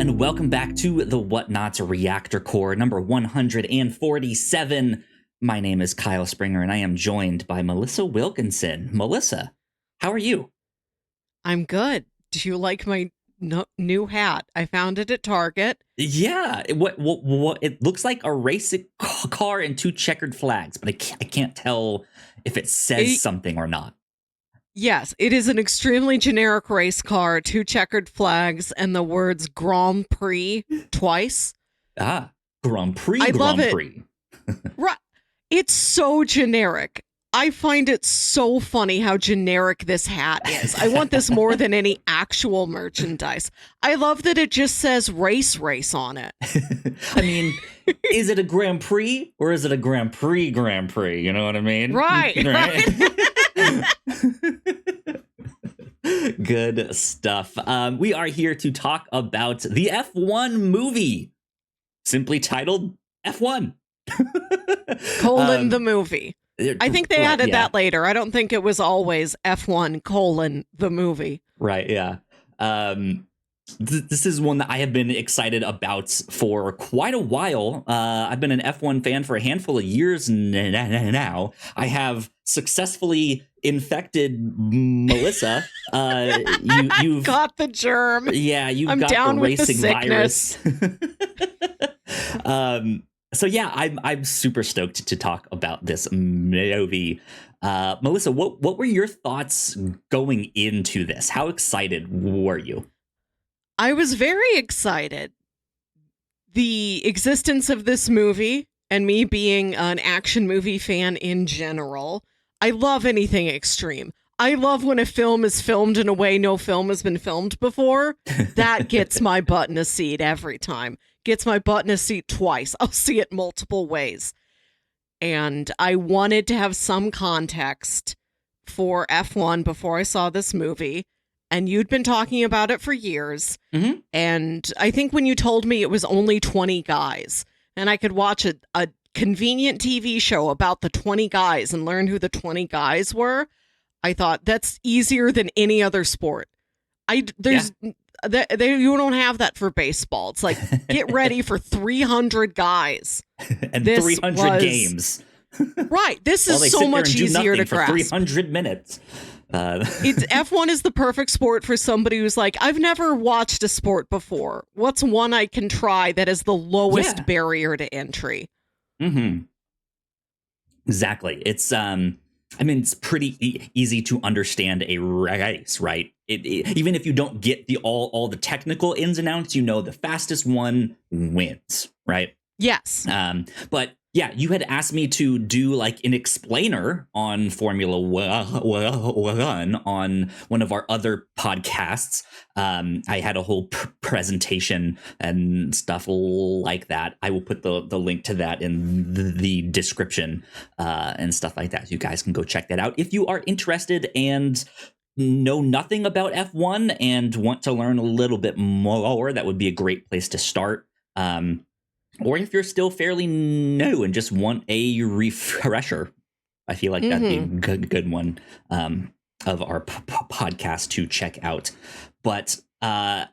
and welcome back to the Whatnauts Reactor Core number 147. My name is Kyle Springer, and I am joined by Melissa Wilkinson. Melissa, how are you? I'm good. Do you like my new hat? I found it at Target. Yeah, what it looks like a racing car and two checkered flags, but I can't tell if it says something or not. Yes, it is an extremely generic race car, two checkered flags, and the words Grand Prix twice. Ah, Grand Prix, I love Grand it. Prix. Right. It's so generic. I find it so funny how generic this hat is. I want this more than any actual merchandise. I love that it just says race on it. I mean, is it a Grand Prix or is it a Grand Prix Grand Prix? You know what I mean? Right. Good stuff. We are here to talk about the F1 movie, simply titled F1. The movie. I think they added that later. I don't think it was always F1 the movie. Right, yeah. This is one that I have been excited about for quite a while. I've been an F1 fan for a handful of years now. I have successfully infected Melissa. You've got the germ. Yeah, I'm got down the with racing the sickness. virus. So yeah, I'm super stoked to talk about this movie. Melissa, what were your thoughts going into this? How excited were you? I was very excited. The existence of this movie and me being an action movie fan in general, I love anything extreme. I love when a film is filmed in a way no film has been filmed before. That gets my butt in a seat every time. Gets my butt in a seat twice. I'll see it multiple ways. And I wanted to have some context for F1 before I saw this movie. And you'd been talking about it for years. Mm-hmm. And I think when you told me it was only 20 guys and I could watch a convenient TV show about the 20 guys and learn who the 20 guys were, I thought that's easier than any other sport. You don't have that for baseball. It's like, get ready for 300 guys. And 300 games. Right. This is so much easier to grasp. 300 minutes. F1 is the perfect sport for somebody who's like, I've never watched a sport before. What's one I can try that is the lowest barrier to entry? Mm-hmm. Exactly. It's it's pretty easy to understand a race, right? Even if you don't get all the technical ins and outs, the fastest one wins, right? Yes. But yeah, you had asked me to do like an explainer on Formula One on one of our other podcasts. I had a whole presentation and stuff like that. I will put the link to that in the description and stuff like that. So you guys can go check that out if you are interested and know nothing about F1 and want to learn a little bit more. That would be a great place to start. Or if you're still fairly new and just want a refresher, I feel like that'd be a good one of our podcast to check out. But I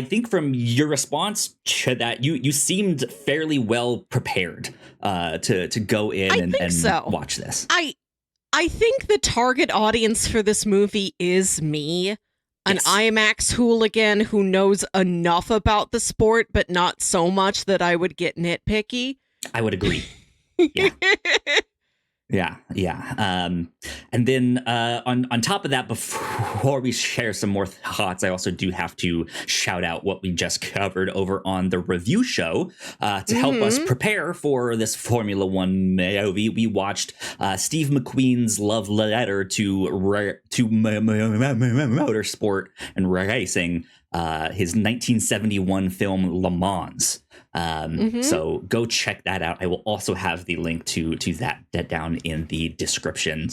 think from your response to that, you seemed fairly well prepared to go in and watch this. I think the target audience for this movie is me. An IMAX hooligan who knows enough about the sport, but not so much that I would get nitpicky. I would agree. Yeah. And then on top of that, before we share some more thoughts, I also do have to shout out what we just covered over on the review show to help us prepare for this Formula One movie. We watched Steve McQueen's love letter to motorsport and racing, his 1971 film Le Mans. So go check that out. I will also have the link to that down in the description.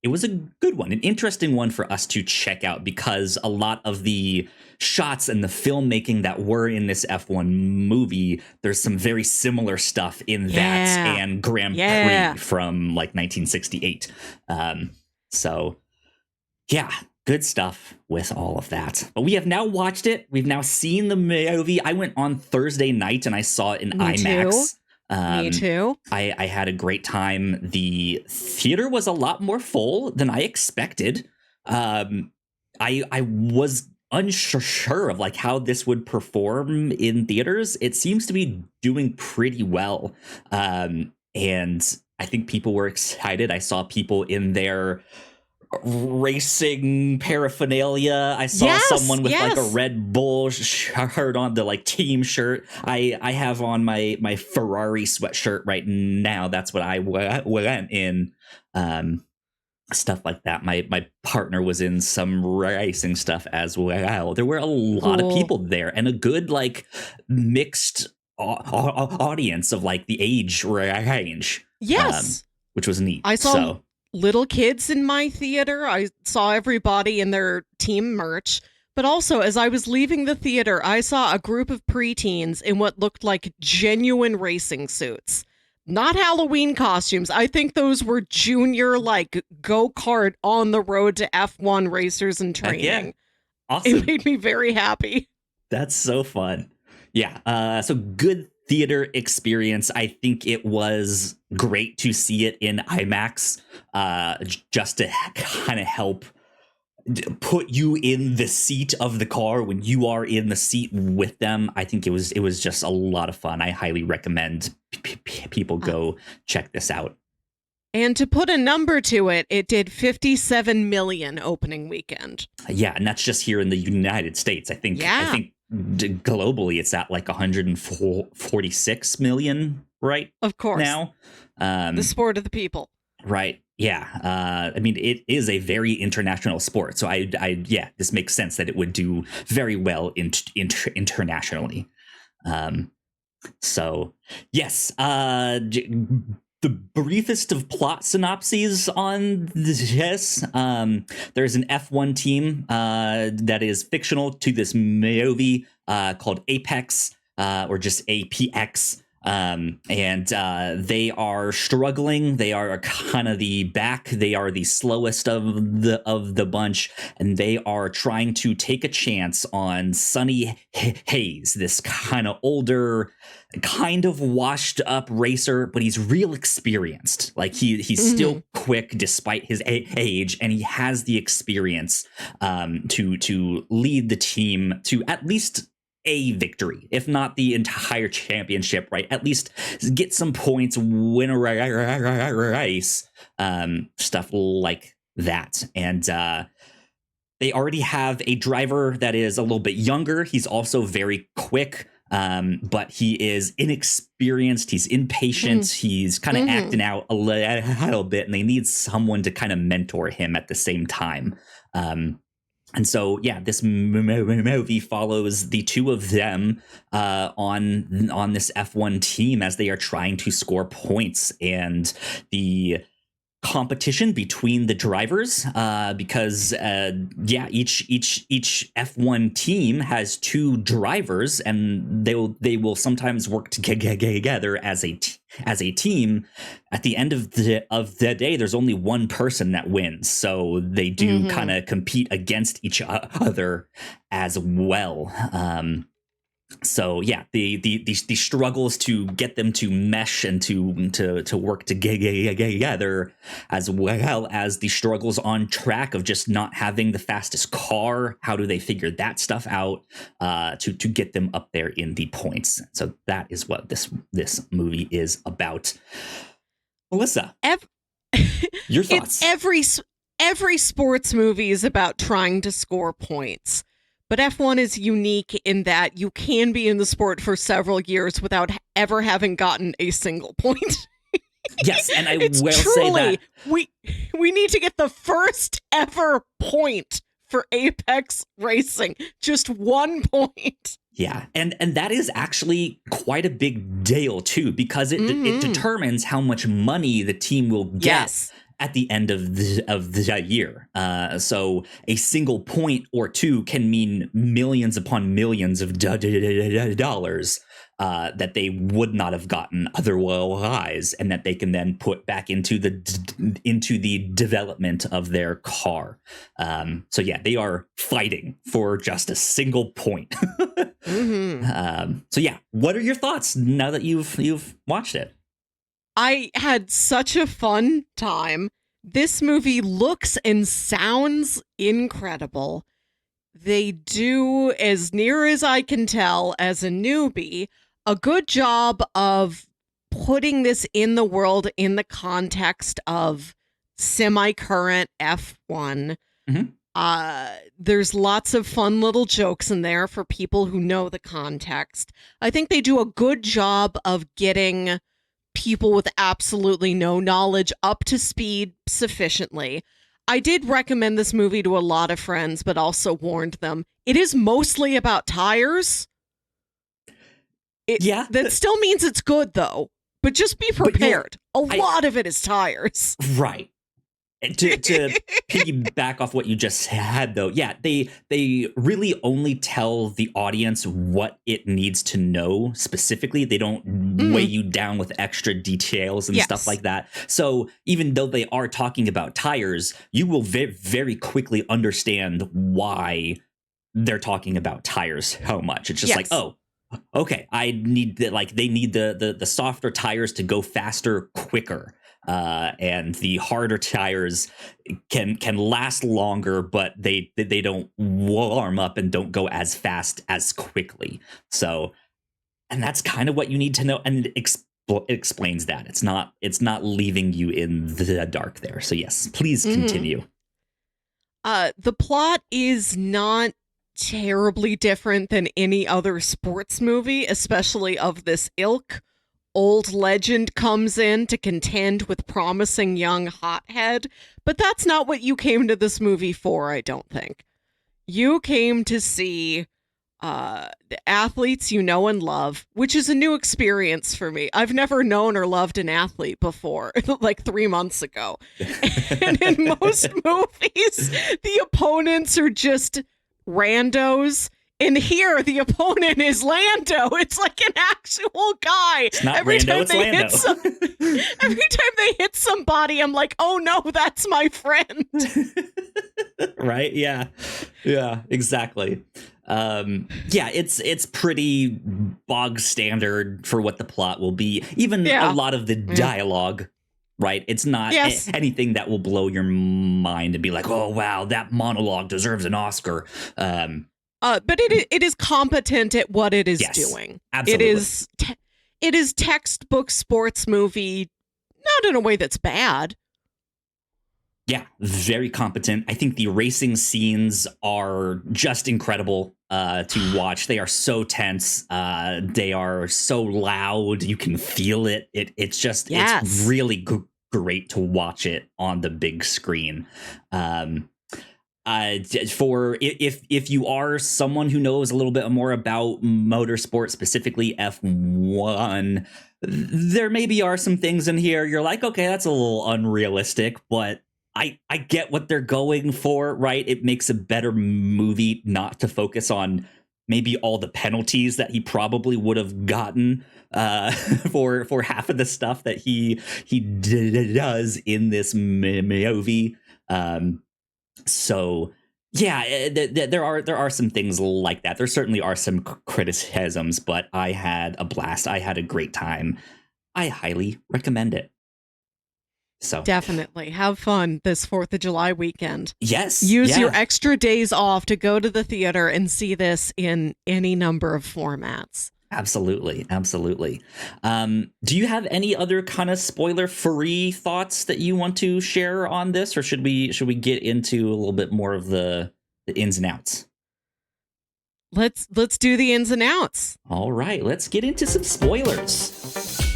It was a good one, an interesting one for us to check out because a lot of the shots and the filmmaking that were in this F1 movie, there's some very similar stuff in that and Grand Prix from like 1968. So yeah, good stuff with all of that. But we have now watched it. We've now seen the movie. I went on Thursday night and I saw it in Me too. IMAX. Me too. I had a great time. The theater was a lot more full than I expected. I was unsure of like how this would perform in theaters. It seems to be doing pretty well. And I think people were excited. I saw people in their racing paraphernalia. I saw someone with like a Red Bull shirt on, the like team shirt. I have on my Ferrari sweatshirt right now. That's what I went in. Stuff like that. My partner was in some racing stuff as well. There were a lot of people there and a good like mixed audience of like the age range. Yes. Which was neat. I saw little kids in my theater. I saw everybody in their team merch. But also, as I was leaving the theater, I saw a group of preteens in what looked like genuine racing suits. Not Halloween costumes. I think those were junior, like, go-kart on the road to F1 racers in training. Yeah. Awesome. It made me very happy. That's so fun. Yeah. So good theater experience. I think it was great to see it in IMAX, just to kind of help put you in the seat of the car when you are in the seat with them. I think it was just a lot of fun. I highly recommend people go check this out. And to put a number to it, it did 57 million opening weekend. Yeah, and that's just here in the United States. I think globally it's at like 146 million right? Of course. Now. The sport of the people. Right. Yeah. I mean, it is a very international sport. So this makes sense that it would do very well internationally. So, yes. The briefest of plot synopses on this. There's an F1 team that is fictional to this movie called Apex, or just APX. And they are struggling. They are kind of the back. They are the slowest of the bunch, and they are trying to take a chance on Sonny Hayes, this kind of older, kind of washed up racer, but he's real experienced. Like he's still quick despite his age, and he has the experience to lead the team to at least a victory, if not the entire championship, right? At least get some points, win a race, stuff like that. And they already have a driver that is a little bit younger. He's also very quick, but he is inexperienced. He's impatient. He's kind of acting out a little bit, and they need someone to kind of mentor him at the same time. And so, yeah, this movie follows the two of them on this F1 team as they are trying to score points, and the competition between the drivers, because each F1 team has two drivers, and they will sometimes work together as a team. At the end of the day, there's only one person that wins, so they do kind of compete against each other as well. So yeah, the struggles to get them to mesh and to work together, as well as the struggles on track of just not having the fastest car. How do they figure that stuff out to get them up there in the points? So that is what this movie is about. Melissa, your thoughts? Every sports movie is about trying to score points. But F1 is unique in that you can be in the sport for several years without ever having gotten a single point. Yes, and I will say that we need to get the first ever point for Apex Racing. Just 1 point. Yeah, and that is actually quite a big deal too, because it determines how much money the team will get at the end of the year. So a single point or two can mean millions upon millions of dollars. that they would not have gotten otherwise, and that they can then put back into the development of their car. So yeah, they are fighting for just a single point. So yeah, what are your thoughts now that you've watched it? I had such a fun time. This movie looks and sounds incredible. They do, as near as I can tell as a newbie, a good job of putting this in the world in the context of semi-current F1. There's lots of fun little jokes in there for people who know the context. I think they do a good job of getting people with absolutely no knowledge up to speed sufficiently. I did recommend this movie to a lot of friends, but also warned them it is mostly about tires. That still means it's good, though. But just be prepared. A lot of it is tires. Right. To piggyback off what you just had, though, yeah, they really only tell the audience what it needs to know specifically. They don't weigh you down with extra details and stuff like that. So even though they are talking about tires, you will very, very quickly understand why they're talking about tires so much. It's just like, oh, okay, I need they need the softer tires to go faster, quicker. And the harder tires can last longer, but they don't warm up and don't go as fast as quickly. So, and that's kind of what you need to know, and it explains that it's not leaving you in the dark there. So yes, please continue. The plot is not terribly different than any other sports movie, especially of this ilk. Old legend comes in to contend with promising young hothead, but that's not what you came to this movie for, I don't think. You came to see the athletes you know and love, which is a new experience for me. I've never known or loved an athlete before, like 3 months ago. And in most movies, the opponents are just randos. And here, the opponent is Lando. It's like an actual guy. It's not Rando, it's Lando. Every time they hit somebody, I'm like, oh no, that's my friend. Right? Yeah. Yeah, exactly. Yeah, it's pretty bog standard for what the plot will be. Even a lot of the dialogue. Right. It's not anything that will blow your mind and be like, oh, wow, that monologue deserves an Oscar. But it is competent at what it is doing. Absolutely. It is textbook sports movie, not in a way that's bad. Yeah, very competent. I think the racing scenes are just incredible to watch. They are so tense. They are so loud. You can feel it. It's just it's really great to watch it on the big screen. For if you are someone who knows a little bit more about motorsport, specifically F1, there maybe are some things in here you're like, okay, that's a little unrealistic, but I get what they're going for, right? It makes a better movie not to focus on maybe all the penalties that he probably would have gotten for half of the stuff that he does in this movie. So yeah, there are some things like that. There certainly are some criticisms, but I had a blast. I had a great time. I highly recommend it. So definitely have fun this 4th of July weekend. Yes. Use your extra days off to go to the theater and see this in any number of formats. Absolutely. Absolutely. Do you have any other kind of spoiler-free thoughts that you want to share on this, or should we get into a little bit more of the ins and outs? Let's do the ins and outs. All right, let's get into some spoilers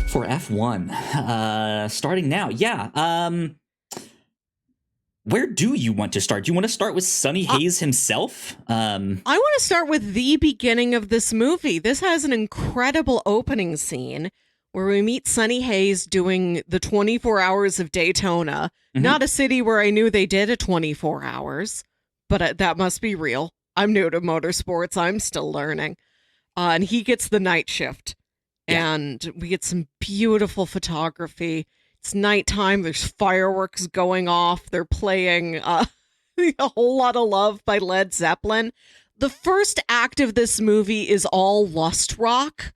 for F1. Starting now. Yeah. Where do you want to start? Do you want to start with Sonny Hayes himself? I want to start with the beginning of this movie. This has an incredible opening scene where we meet Sonny Hayes doing the 24 hours of Daytona. Not a city where I knew they did a 24 hours, but that must be real. I'm new to motorsports. I'm still learning. And he gets the night shift. Yeah, and we get some beautiful photography. It's nighttime. There's fireworks going off. They're playing A Whole Lot of Love by Led Zeppelin. The first act of this movie is all lust rock.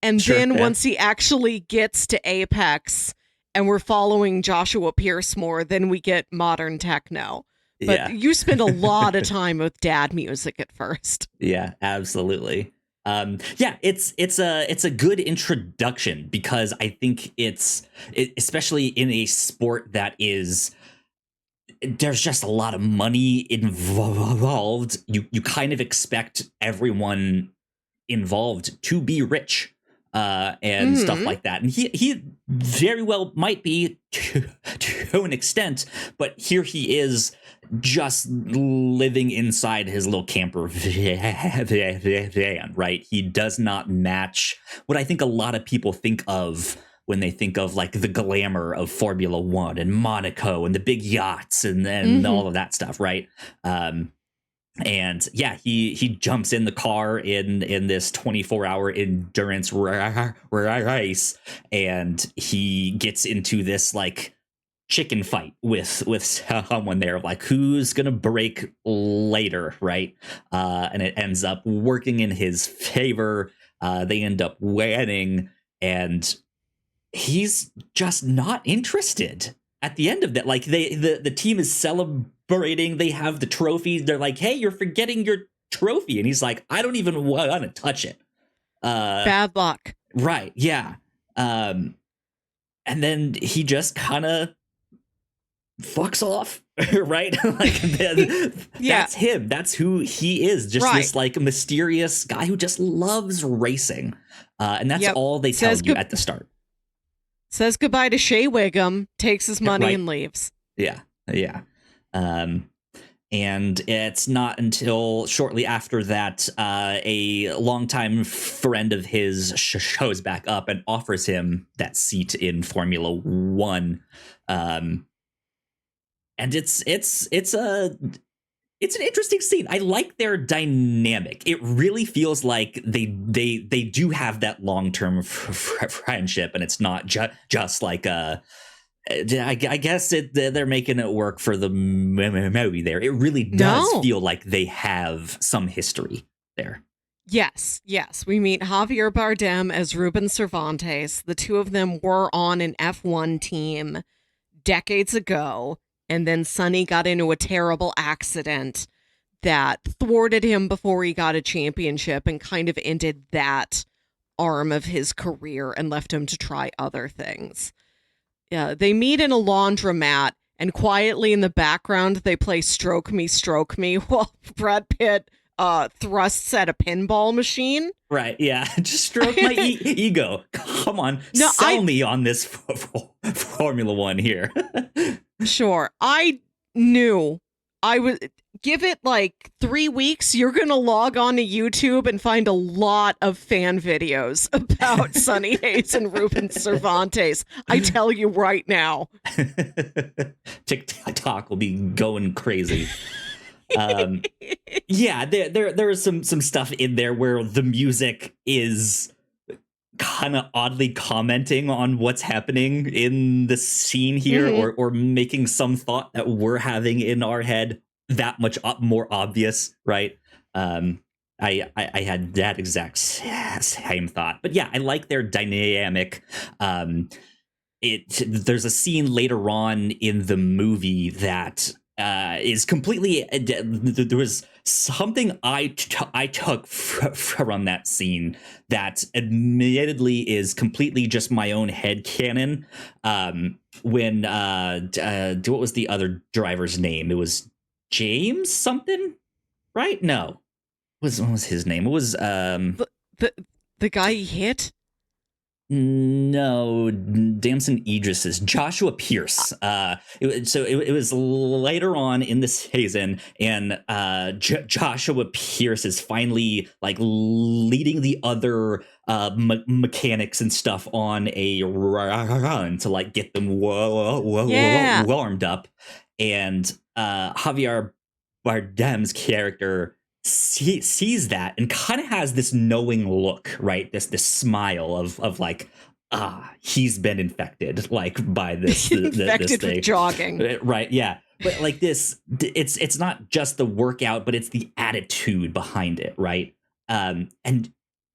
And sure. then Yeah, once he actually gets to Apex and we're following Joshua Pierce more, then we get modern techno. But yeah. you spend a lot of time with dad music at first. Yeah, absolutely. Yeah, it's a good introduction because I think especially in a sport that is there's just a lot of money involved. You kind of expect everyone involved to be rich and stuff Hmm. like that. And he very well might be to an extent, but here he is just living inside his little camper van, right? He does not match what I think a lot of people think of when they think of like the glamour of Formula One and Monaco and the big yachts and then Hmm. all of that stuff, right? And yeah, he jumps in the car in this 24-hour endurance race, and he gets into this like chicken fight with someone there, like who's gonna break later, right? And it ends up working in his favor. They end up winning, and he's just not interested at the end of that. Like the team is celebrating, they have the trophies, they're like, hey, you're forgetting your trophy, and he's like, I don't even want to touch it. Bad luck. Right, yeah. um and then he just kind of fucks off. Right. Like Yeah, that's him, that's who he is, just right. this like mysterious guy who just loves racing. And that's Yep. all they tell Says you good at the start. says goodbye to Shea Wiggum, takes his money Right. and leaves. Yeah, yeah. um and it's not until shortly after that a longtime friend of his shows back up and offers him that seat in Formula One. um and it's an interesting scene. I like their dynamic. It really feels like they do have that long-term friendship, and it's not just like I guess they're making it work for the movie there. It really does No. feel like they have some history there. Yes, yes. We meet Javier Bardem as Ruben Cervantes. The two of them were on an F1 team decades ago, and then Sonny got into a terrible accident that thwarted him before he got a championship and kind of ended that arm of his career and left him to try other things. Yeah, they meet in a laundromat, and quietly in the background they play Stroke Me" while Brad Pitt thrusts at a pinball machine. Right, yeah. Just stroke my ego. Come on, No, sell me on this Formula One here. sure. I knew I would give it like 3 weeks. You're going to log on to YouTube and find a lot of fan videos about Sonny Hayes and Ruben Cervantes. I tell you right now. TikTok will be going crazy. Um, yeah, there is some stuff in there where the music is kind of oddly commenting on what's happening in the scene here, Mhm. or making some thought that we're having in our head that much more obvious, right? um I had that exact same thought, but yeah, I like their dynamic. There's a scene later on in the movie that is completely there was something I took from that scene that admittedly is completely just my own head canon. When what was the other driver's name? It was James something, right? No, what was his name? It was The, the, the guy he hit? no, Damson Idris's Joshua Pierce. It was later on in the season, and Joshua Pierce is finally like leading the other mechanics and stuff on a run to like get them Yeah. warmed up, and Javier Bardem's character sees that and kind of has this knowing look, right? This smile of like, he's been infected, like, by this this Infected with thing, jogging. right? Yeah, but like this, it's not just the workout, but it's the attitude behind it, right? And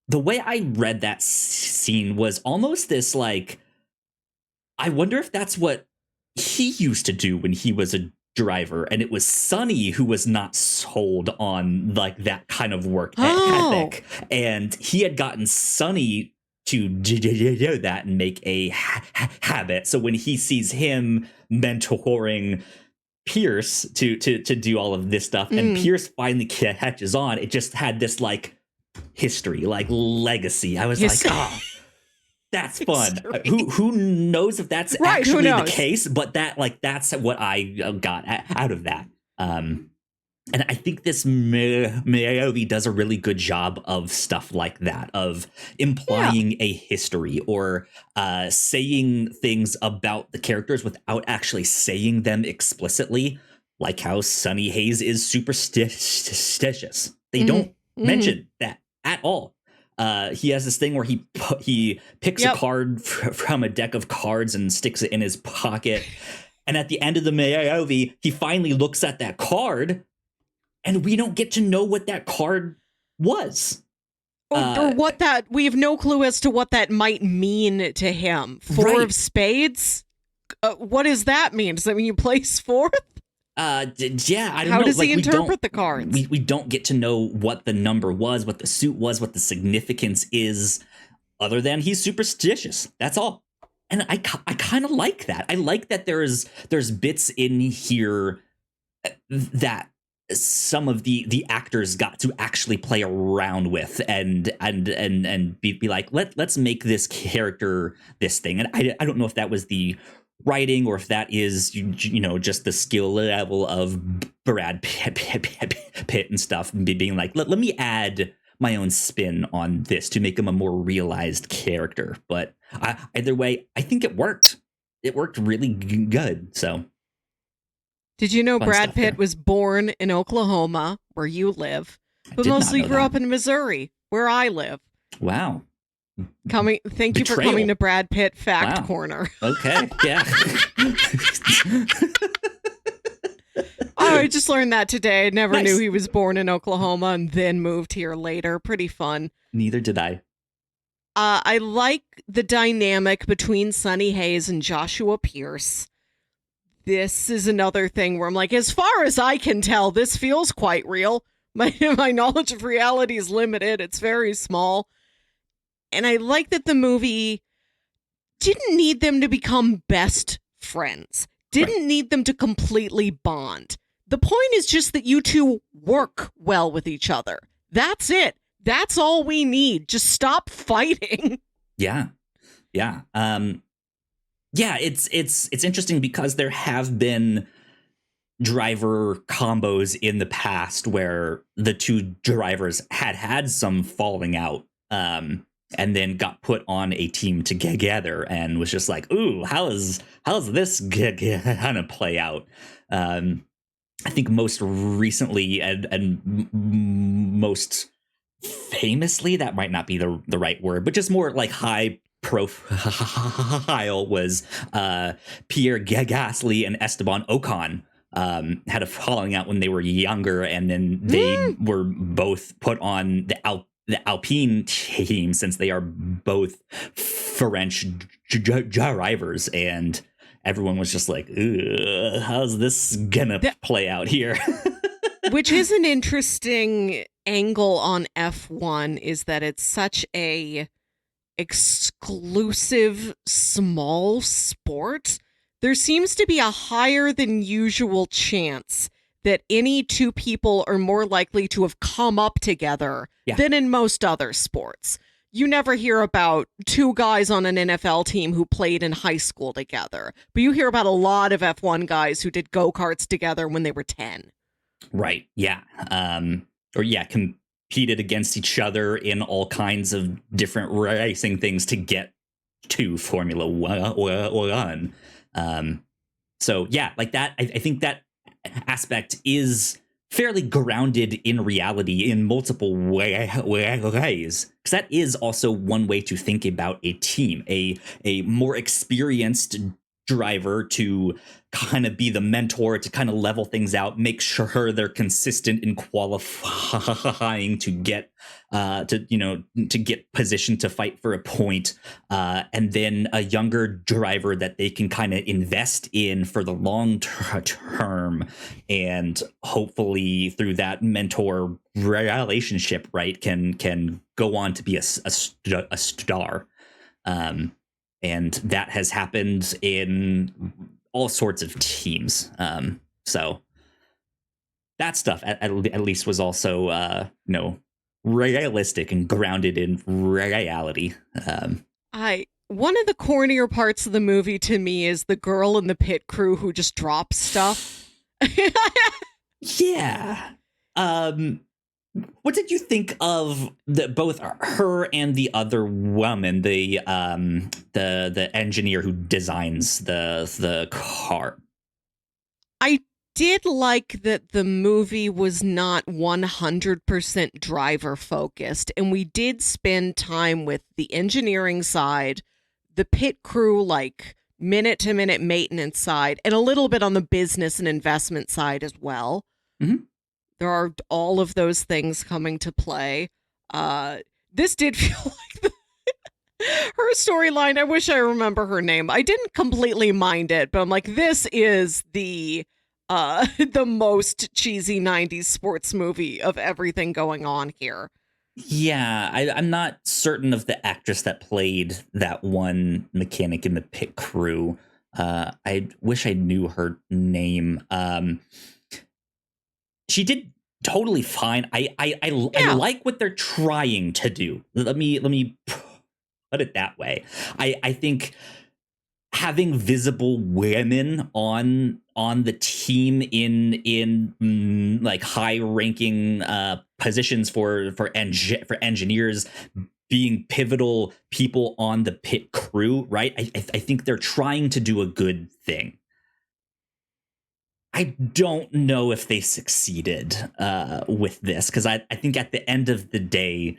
the way I read that scene was almost this like, I wonder if that's what he used to do when he was a driver, and it was Sonny who was not sold on like that kind of work Oh, ethic, and he had gotten Sonny to do that and make a habit. So when he sees him mentoring Pierce to do all of this stuff, and Pierce finally catches on, it just had this like history, like legacy. I was like, that's fun. Who knows if that's right, actually the case? But that's what I got out of that. And I think this movie does a really good job of stuff like that, of implying a history or saying things about the characters without actually saying them explicitly, like how Sonny Hayes is superstitious. They don't mention that at all. He has this thing where he picks a card from a deck of cards and sticks it in his pocket. And at the end of the movie, he finally looks at that card, and we don't get to know what that card was. Or what that, we have no clue as to what that might mean to him. Four of spades? What does that mean? Does that mean you place fourth? Yeah, I don't know. How does he interpret the cards? We don't get to know what the number was, what the suit was, what the significance is, other than he's superstitious. That's all. And I kind of like that. I like that there's bits in here that some of the actors got to actually play around with and be like, let's make this character this thing. And I don't know if that was the writing or if that is just the skill level of Brad Pitt and stuff, being like, let me add my own spin on this to make him a more realized character. But either way, I think it worked. It worked really good. So did you know Brad Pitt was born in Oklahoma, where you live, but mostly grew up in Missouri, where I live? Wow. Thank you for coming to Brad Pitt Fact Corner. Okay, yeah. I just learned that today. I never knew he was born in Oklahoma and then moved here later. Pretty fun. Neither did I. I like the dynamic between Sonny Hayes and Joshua Pierce. This is another thing where I'm like, as far as I can tell, this feels quite real. My knowledge of reality is limited. It's very small. And I like that the movie didn't need them to become best friends. Didn't need them to completely bond. The point is just that you two work well with each other. That's it. That's all we need. Just stop fighting. Yeah. Yeah. Yeah, it's interesting because there have been driver combos in the past where the two drivers had some falling out, and then got put on a team together and was just like, ooh, how's this gonna play out? I think most recently and most famously, that might not be the right word, but just more like high profile was Pierre Gasly and Esteban Ocon. Had a falling out when they were younger, and then they were both put on the Alpine team since they are both French drivers, and everyone was just like, how's this gonna play out here? Which is an interesting angle on F1, is that it's such a exclusive small sport. There seems to be a higher than usual chance that any two people are more likely to have come up together than in most other sports. You never hear about two guys on an NFL team who played in high school together, but you hear about a lot of F1 guys who did go-karts together when they were 10. Right. Yeah. Competed against each other in all kinds of different racing things to get to Formula One. So yeah, like that. I think that aspect is fairly grounded in reality in multiple ways. Because that is also one way to think about a team, a more experienced driver to kind of be the mentor, to kind of level things out, make sure they're consistent in qualifying to get to get positioned to fight for a point, and then a younger driver that they can kind of invest in for the long term, and hopefully through that mentor relationship, right, can go on to be a star. And that has happened in all sorts of teams. So that stuff at least was also realistic and grounded in reality. One of the cornier parts of the movie to me is the girl in the pit crew who just drops stuff. Yeah. What did you think of both her and the other woman, the engineer who designs the car? I did like that the movie was not 100% driver focused, and we did spend time with the engineering side, the pit crew, like minute to minute maintenance side, and a little bit on the business and investment side as well. Mm-hmm. There are all of those things coming to play. This did feel like her storyline. I wish I remember her name. I didn't completely mind it, but I'm like, this is the most cheesy 90s sports movie of everything going on here. Yeah, I'm not certain of the actress that played that one mechanic in the pit crew. I wish I knew her name. She did totally fine. I like what they're trying to do. Let me put it that way. I think having visible women on the team in like high ranking positions for engineers, being pivotal people on the pit crew, right? I think they're trying to do a good thing. I don't know if they succeeded with this, because I think at the end of the day,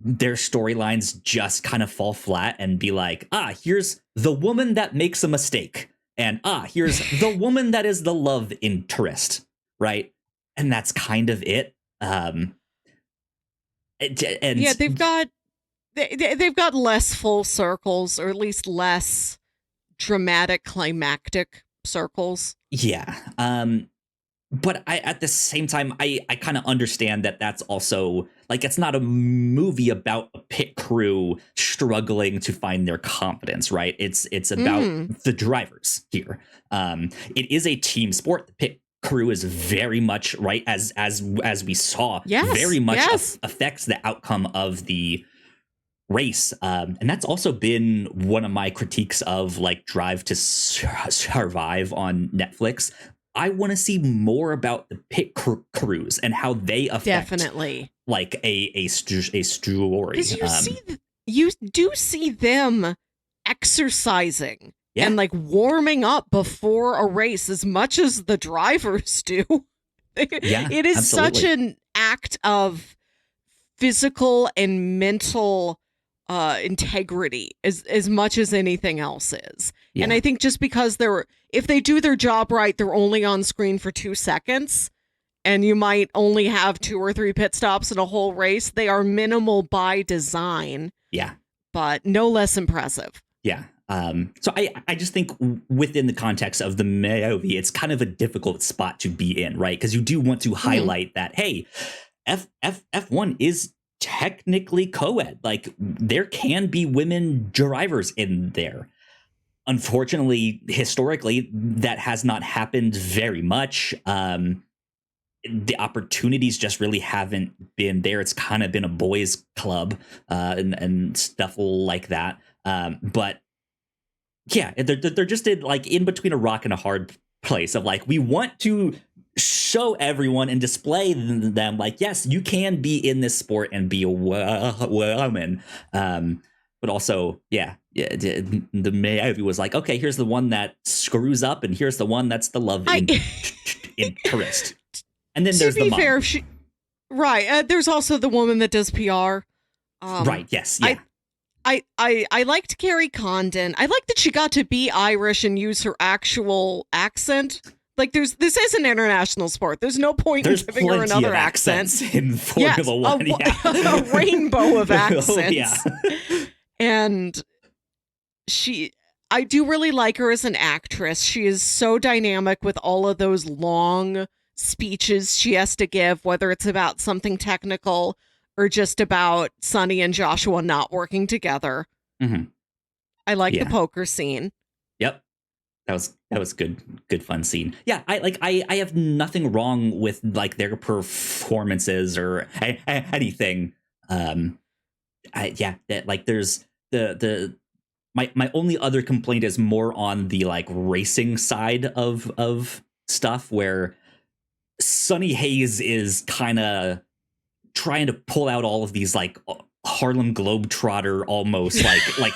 their storylines just kind of fall flat and be like, here's the woman that makes a mistake, and here's the woman that is the love interest, right? And that's kind of it. And yeah, they've got less full circles, or at least less dramatic climactic circles. Yeah. But at the same time, I kind of understand that that's also, like, it's not a movie about a pit crew struggling to find their confidence, right? It's about the drivers here. It is a team sport. The pit crew is very much, right, as we saw, very much affects the outcome of the race. And that's also been one of my critiques of like Drive to Survive on Netflix. I want to see more about the pit crews and how they affect like a story. Because you do see them exercising and like warming up before a race as much as the drivers do. It is such an act of physical and mental integrity as much as anything else is. And I think just because if they do their job right, they're only on screen for 2 seconds, and you might only have 2 or 3 pit stops in a whole race. They are minimal by design. Yeah. But no less impressive. Yeah. So I just think within the context of the movie, it's kind of a difficult spot to be in, right? Because you do want to highlight that, hey, F1 is technically co-ed. Like, there can be women drivers in there. Unfortunately, historically, that has not happened very much. The opportunities just really haven't been there. It's kind of been a boys' club and stuff like that. But yeah, they're just in between a rock and a hard place of like, we want to show everyone and display them like, yes, you can be in this sport and be a woman. But also, the movie was like, okay, here's the one that screws up, and here's the one that's the love interest. And then To there's the be mom. fair, there's also the woman that does PR. Right, yes, yeah. I liked Carrie Condon. I like that she got to be Irish and use her actual accent. Like, this is an international sport. There's no point in giving her another of accents in Formula One. A rainbow of accents. Oh, yeah. And I do really like her as an actress. She is so dynamic with all of those long speeches she has to give, whether it's about something technical or just about Sonny and Joshua not working together. Mm-hmm. I like the poker scene. Yep. That was good fun scene. Yeah, I have nothing wrong with like their performances or anything. There's my only other complaint is more on the like racing side of stuff, where Sonny Hayes is kind of trying to pull out all of these like Harlem Globetrotter almost like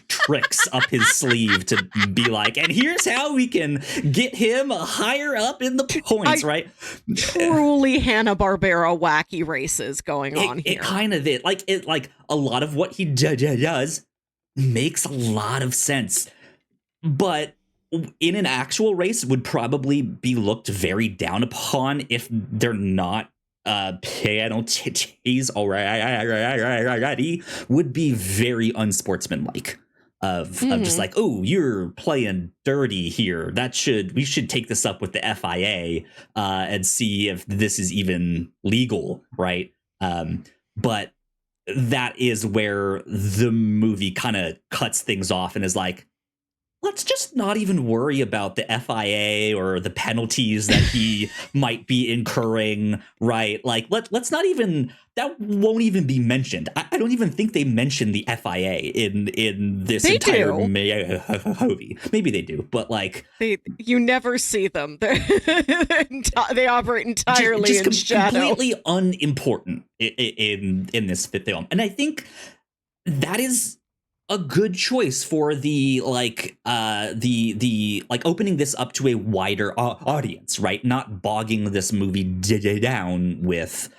tricks up his sleeve to be like, and here's how we can get him higher up in the points, right? Truly Hanna-Barbera wacky races going on here. It kind of it like a lot of what he does makes a lot of sense, but in an actual race would probably be looked very down upon if they're not penalties already, would be very unsportsmanlike of just like, oh, you're playing dirty here. We should take this up with the FIA and see if this is even legal, right? But that is where the movie kind of cuts things off and is like, let's just not even worry about the FIA or the penalties that he might be incurring, right? Like, let's not even, that won't even be mentioned. I don't even think they mention the FIA in this entire movie. Maybe they do, but like... You never see them. They operate entirely in shadow. Completely unimportant in this film. And I think that is a good choice for the opening this up to a wider audience, right? Not bogging this movie down with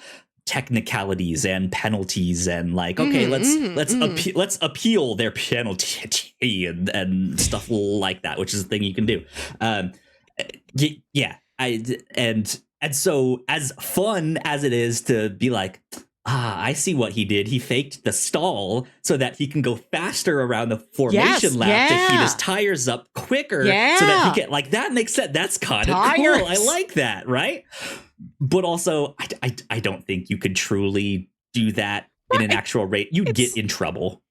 technicalities and penalties and like, okay, let's appeal their penalty and stuff like that, which is a thing you can do. And so as fun as it is to be like, I see what he did. He faked the stall so that he can go faster around the formation lap to heat his tires up quicker so that he can, like, that makes sense. That's kind of cool. I like that, right? But also, I don't think you could truly do that in an actual race. You'd get in trouble.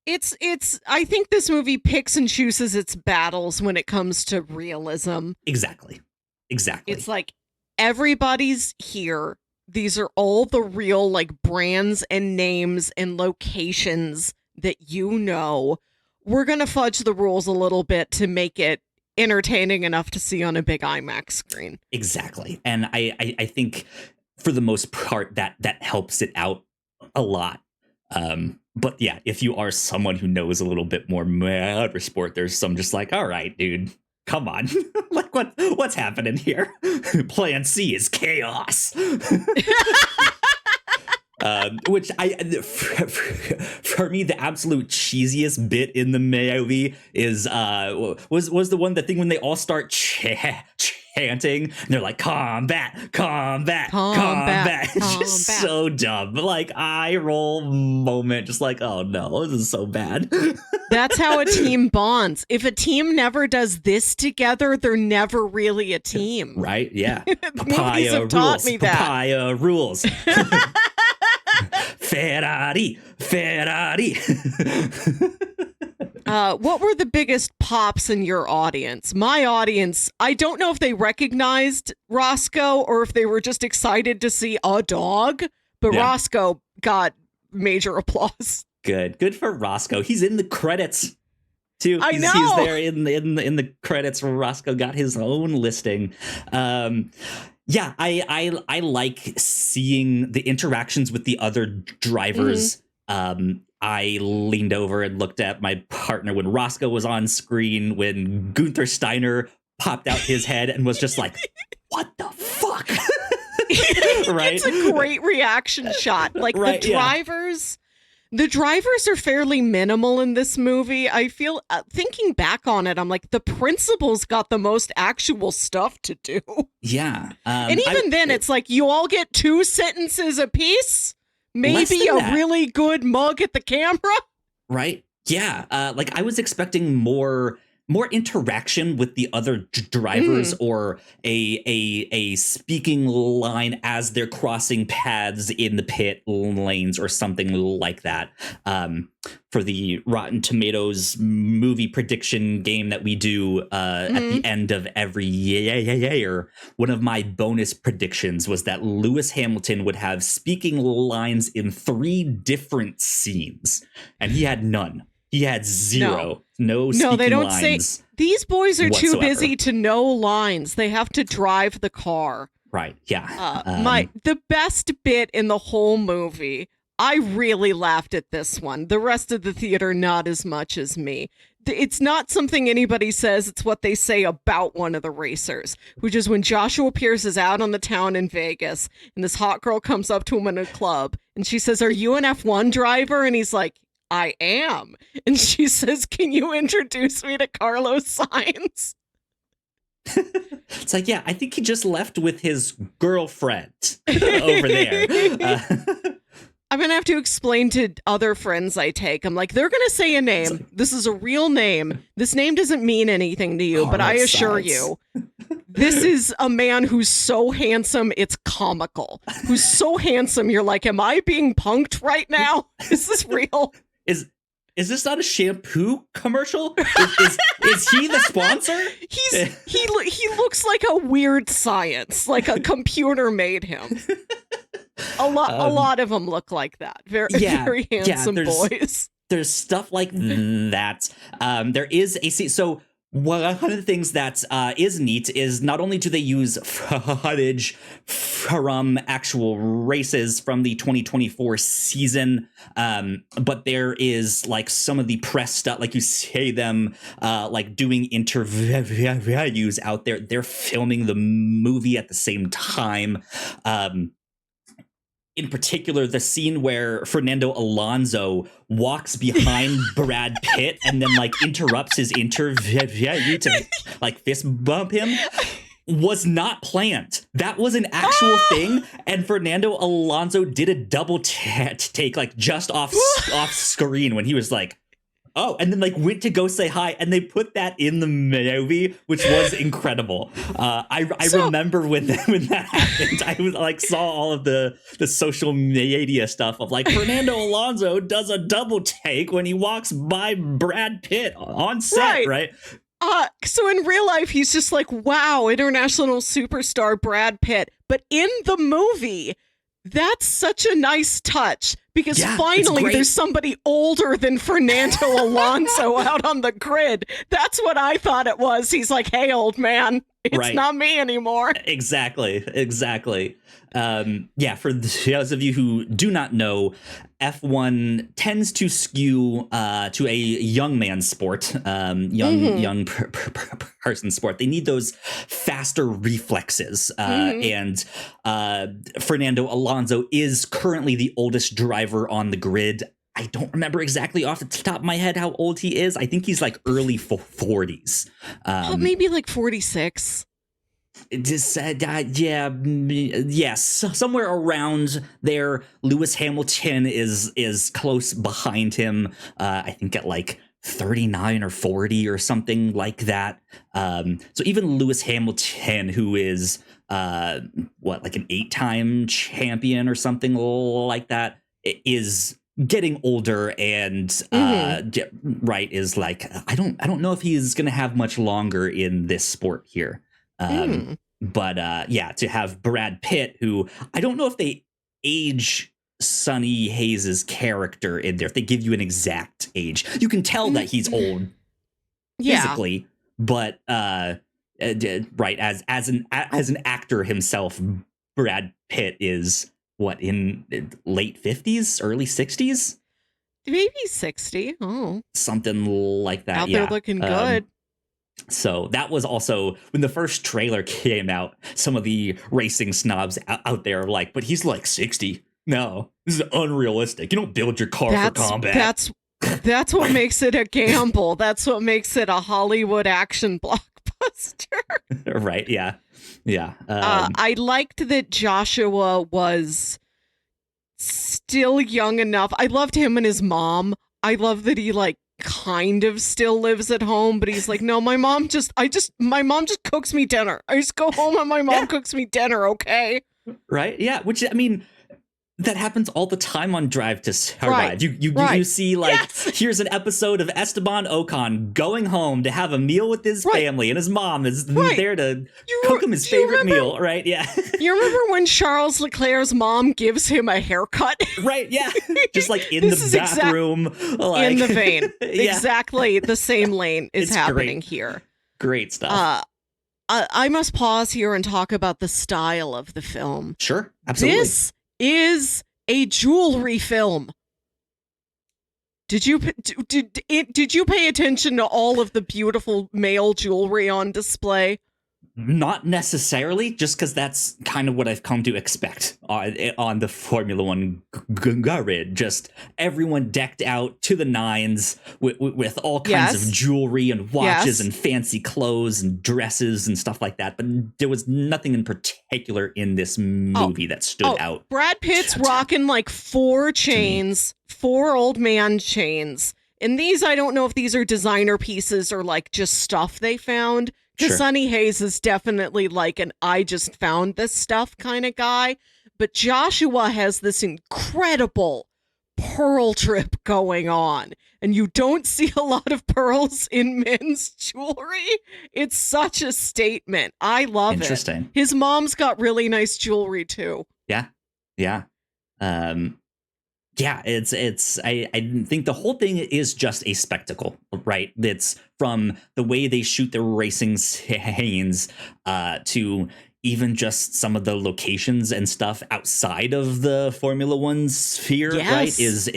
I think this movie picks and chooses its battles when it comes to realism. Exactly. It's like, everybody's here. These are all the real like brands and names and locations that you know. We're going to fudge the rules a little bit to make it entertaining enough to see on a big IMAX screen. Exactly. And I think for the most part that helps it out a lot. But yeah, if you are someone who knows a little bit more motorsport, there's some just like, all right, dude, come on. Like what's happening here? Plan C is chaos. Which for me, the absolute cheesiest bit in the movie is was the thing when they all start chanting and they're like, combat. It's just so dumb. Like, eye roll moment, just like, oh no, this is so bad. That's how a team bonds. If a team never does this together, they're never really a team. Right? Yeah. Movies have taught me that. Papaya rules. Ferrari. What were the biggest pops in your audience? My audience, I don't know if they recognized Roscoe or if they were just excited to see a dog, but Roscoe got major applause. Good for Roscoe. He's in the credits too. I know. He's there in the credits where Roscoe got his own listing. Yeah, I like seeing the interactions with the other drivers. I leaned over and looked at my partner when Roscoe was on screen, when Gunther Steiner popped out his head and was just like, what the fuck? Right? It's a great reaction shot. Like Right, the yeah. drivers. The drivers are fairly minimal in this movie. I feel, thinking back on it, I'm like, the principal's got the most actual stuff to do. Yeah. And even then, it's like, you all get 2 sentences apiece, Less maybe than a that. really good mug at the camera. Right? Yeah. Like I was expecting more interaction with the other drivers, or a speaking line as they're crossing paths in the pit lanes or something like that. For the Rotten Tomatoes movie prediction game that we do at the end of every year, one of my bonus predictions was that Lewis Hamilton would have speaking lines in 3 different scenes, and he had none. He had 0. No speaking they don't lines. say. These boys are too whatsoever. busy to know lines. They have to drive the car. Right. Yeah. The best bit in the whole movie. I really laughed at this one. The rest of the theater, not as much as me. It's not something anybody says. It's what they say about one of the racers, which is when Joshua Pierce is out on the town in Vegas, and this hot girl comes up to him in a club, and she says, "Are you an F1 driver?" And he's like, "I am." And she says, "Can you introduce me to Carlos Sainz?" It's like, yeah, I think he just left with his girlfriend over there. I'm going to have to explain to other friends I take. I'm like, they're going to say a name. This is a real name. This name doesn't mean anything to you, but I assure you, this is a man who's so handsome, it's comical. Who's so handsome, you're like, am I being punked right now? Is this real? Is this not a shampoo commercial? Is he the sponsor? He looks like a weird science, like a computer made him. A lot of them look like that. Very handsome boys. There's stuff like that. There is a scene. So one of the things that is neat is not only do they use footage from actual races from the 2024 season, but there is like some of the press stuff, like you say them like doing interviews out there. They're filming the movie at the same time. In particular, the scene where Fernando Alonso walks behind Brad Pitt and then like interrupts his interview to like fist bump him was not planned. That was an actual thing, and Fernando Alonso did a double take like just off screen when he was like, oh, and then like went to go say hi, and they put that in the movie, which was incredible. I remember when that happened, I was like saw all of the social media stuff of like Fernando Alonso does a double take when he walks by Brad Pitt on set, right? So in real life, he's just like, wow, international superstar Brad Pitt. But in the movie, that's such a nice touch. Because finally, there's somebody older than Fernando Alonso out on the grid. That's what I thought it was. He's like, hey, old man, it's not me anymore. Exactly. For those of you who do not know, F1 tends to skew to a young man's sport, young person sport. They need those faster reflexes. And Fernando Alonso is currently the oldest driver on the grid. I don't remember exactly off the top of my head how old he is. I think he's like early 40s. Maybe like 46. It just said, yes, somewhere around there. Lewis Hamilton is close behind him. I think at like 39 or 40 or something like that. So even Lewis Hamilton, who is like an 8-time champion or something like that, is getting older and is like, I don't know if he's gonna have much longer in this sport here. But to have Brad Pitt, who I don't know if they age Sonny Hayes's character in there, if they give you an exact age, you can tell that he's old physically, but as an actor himself, Brad Pitt is what, in late 50s, early 60s, maybe 60. Oh, something like that. Out there looking good. So that was also when the first trailer came out. Some of the racing snobs out there are like, but he's like 60. No, this is unrealistic. You don't build your car for That's combat. that's what makes it a gamble. That's what makes it a Hollywood action blockbuster. Right? Yeah, yeah. I liked that Joshua was still young enough. I loved him and his mom. I love that he like kind of still lives at home, but he's like, no, my mom just cooks me dinner. I just go home and my mom cooks me dinner, okay? Right? Yeah. Which, I mean, that happens all the time on Drive to Survive. Right. You see, like, here's an episode of Esteban Ocon going home to have a meal with his family, and his mom is there to cook him his favorite meal, right? Yeah. You remember when Charles Leclerc's mom gives him a haircut? Right, yeah. Just like in the bathroom. Like, in the vein. Yeah. Exactly the same lane is happening here. Great stuff. I must pause here and talk about the style of the film. Sure, absolutely. This is a jewelry film. Did you pay attention to all of the beautiful male jewelry on display? Not necessarily, just because that's kind of what I've come to expect on the Formula One grid. Just everyone decked out to the nines with all kinds of jewelry and watches and fancy clothes and dresses and stuff like that. But there was nothing in particular in this movie that stood out. Brad Pitt's rocking like 4 chains, 4 old man chains. And these, I don't know if these are designer pieces or like just stuff they found. Because Sonny Hayes is definitely like an I just found this stuff kind of guy. But Joshua has this incredible pearl trip going on. And you don't see a lot of pearls in men's jewelry. It's such a statement. I love it. Interesting. His mom's got really nice jewelry too. Yeah. Yeah. Yeah, I think the whole thing is just a spectacle, right? It's from the way they shoot the racing scenes to even just some of the locations and stuff outside of the Formula One sphere, right? Is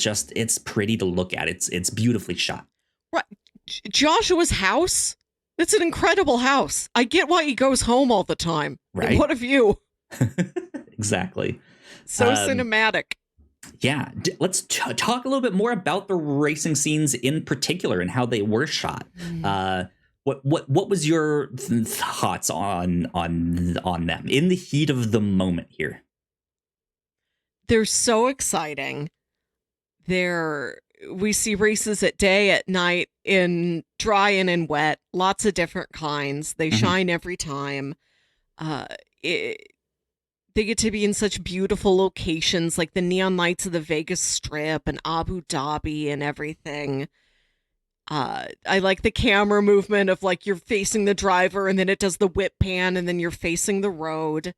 just, it's pretty to look at. It's beautifully shot. Right. Joshua's house, it's an incredible house. I get why he goes home all the time. Right. What of you? Exactly. So cinematic. Yeah, let's talk a little bit more about the racing scenes in particular and how they were shot. What was your thoughts on them in the heat of the moment here? They're so exciting. We see races at day, at night, in dry and in wet, lots of different kinds. They shine every time. They get to be in such beautiful locations like the neon lights of the Vegas Strip and Abu Dhabi and everything. I like the camera movement of like you're facing the driver and then it does the whip pan and then you're facing the road.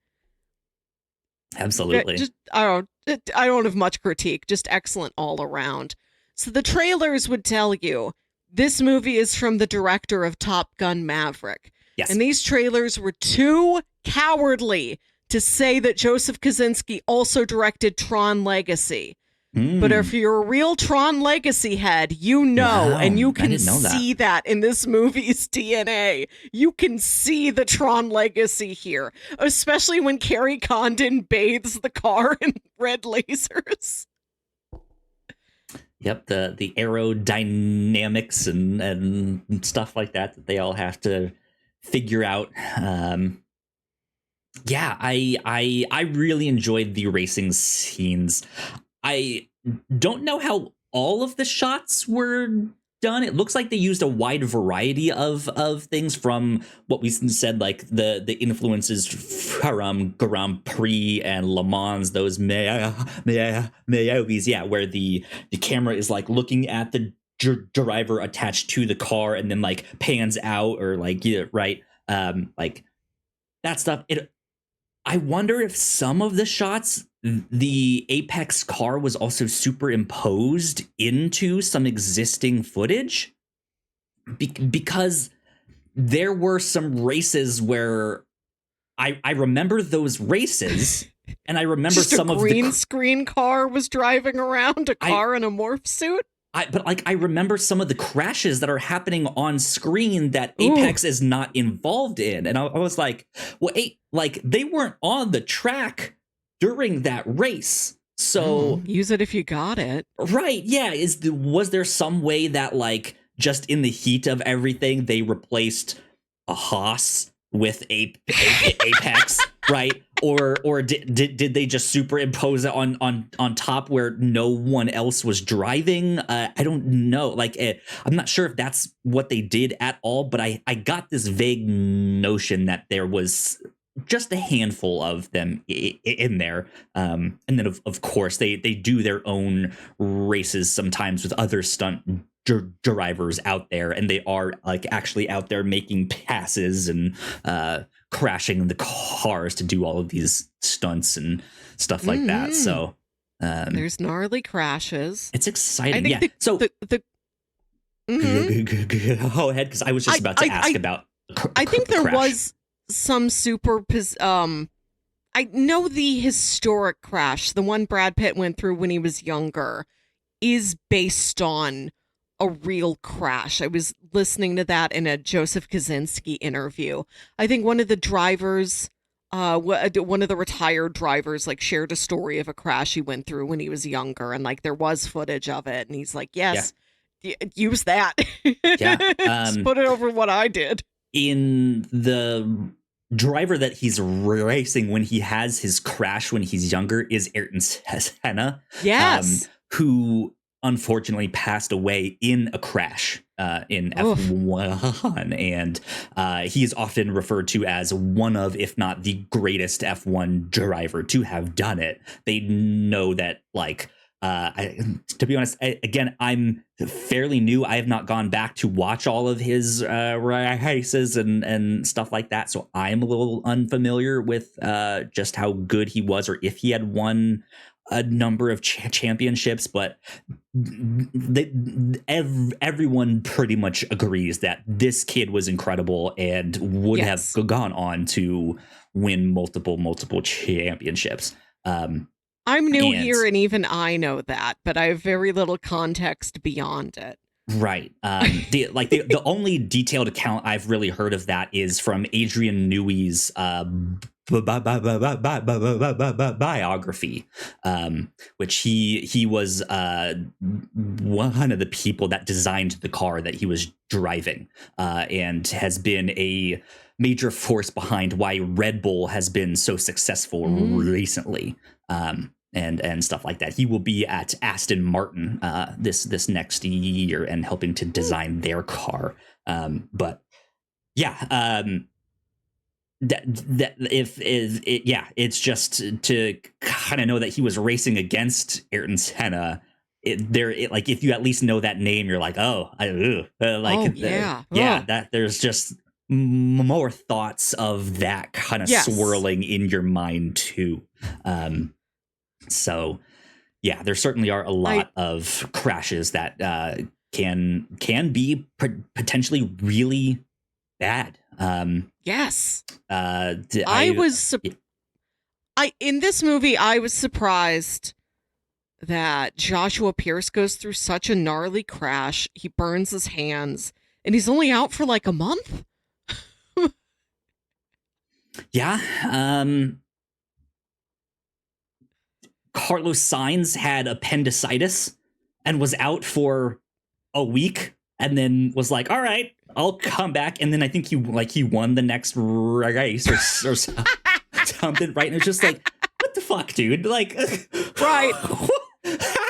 Absolutely. I don't have much critique, just excellent all around. So the trailers would tell you this movie is from the director of Top Gun Maverick. Yes. And these trailers were too cowardly to say that Joseph Kosinski also directed Tron Legacy. But if you're a real Tron Legacy head, you know, and you can see that in this movie's DNA. You can see the Tron Legacy here, especially when Kerry Condon bathes the car in red lasers. Yep, the aerodynamics and stuff like that they all have to figure out. Yeah, I really enjoyed the racing scenes. I don't know how all of the shots were done. It looks like they used a wide variety of things, from what we said, like the influences from Grand Prix and Le Mans, those movies, where the camera is like looking at the driver attached to the car and then like pans out, or like, like that stuff. I wonder if some of the shots, the Apex car was also superimposed into some existing footage, because there were some races where I remember those races, and I remember just some a of green screen car was driving around, a car in a morph suit. but like I remember some of the crashes that are happening on screen that Ooh. Apex is not involved in, and I was like, well, like they weren't on the track during that race, so use it if you got it. right, yeah. Was there some way that like just in the heat of everything they replaced a Haas with Apex, right? Or did they just superimpose it on top where no one else was driving? I don't know. Like, I'm not sure if that's what they did at all, but I got this vague notion that there was just a handful of them in there. And then, of course, they do their own races sometimes with other stunt drivers out there, and they are like actually out there making passes and crashing the cars to do all of these stunts and stuff like that. So there's gnarly crashes. It's exciting. Yeah. So go ahead, because I was just about to ask about. I think there was some I know the historic crash, the one Brad Pitt went through when he was younger, is based on a real crash. I was listening to that in a Joseph Kaczynski interview. I think one of the drivers, one of the retired drivers, like shared a story of a crash he went through when he was younger, and like there was footage of it, and he's like, yes, use that. Yeah. Just put it over what I did. In the driver that he's racing when he has his crash when he's younger is Ayrton Senna. Yes. Who unfortunately passed away in a crash in F1. And he is often referred to as one of, if not the greatest F1 driver to have done it. They know that, like, to be honest, again, I'm fairly new. I have not gone back to watch all of his races and stuff like that. So I'm a little unfamiliar with just how good he was, or if he had won a number of championships. But everyone pretty much agrees that this kid was incredible and would have gone on to win multiple championships. I'm new here, and even I know that, but I have very little context beyond it. Right. The only detailed account I've really heard of that is from Adrian Newey's biography, which he was one of the people that designed the car that he was driving, and has been a major force behind why Red Bull has been so successful recently. And stuff like that. He will be at Aston Martin this next year and helping to design their car. But yeah, it's just to kind of know that he was racing against Ayrton Senna. Like if you at least know that name, you're like, that there's just more thoughts of that kind of swirling in your mind too. So, yeah, there certainly are a lot of crashes that can be potentially really bad. Yes. In this movie, I was surprised that Joshua Pierce goes through such a gnarly crash. He burns his hands, and he's only out for like a month. Yeah. Carlos Sainz had appendicitis and was out for a week, and then was like, all right, I'll come back. And then I think he won the next race or something, right? And it's just like, what the fuck, dude? Like, right.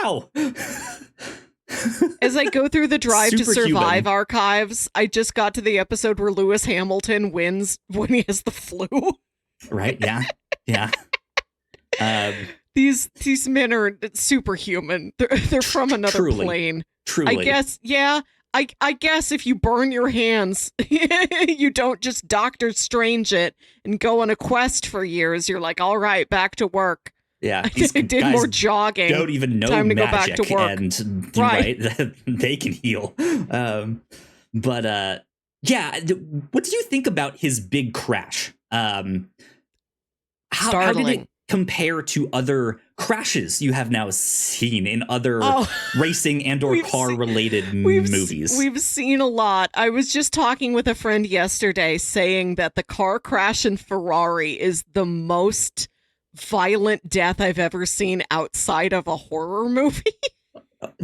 How? As I go through the Drive to Superhuman. Survive archives, I just got to the episode where Lewis Hamilton wins when he has the flu. Right, yeah. Yeah. These men are superhuman. They're from another plane. Truly. I guess, yeah. I guess if you burn your hands, you don't just Doctor Strange it and go on a quest for years. You're like, all right, back to work. Yeah, I did more jogging. Don't even know Time to magic, go back to work. And right, they can heal. But yeah, what did you think about his big crash? Startling. compare to other crashes you have now seen in other racing and or car related movies? We've seen a lot. I was just talking with a friend yesterday saying that the car crash in Ferrari is the most violent death I've ever seen outside of a horror movie.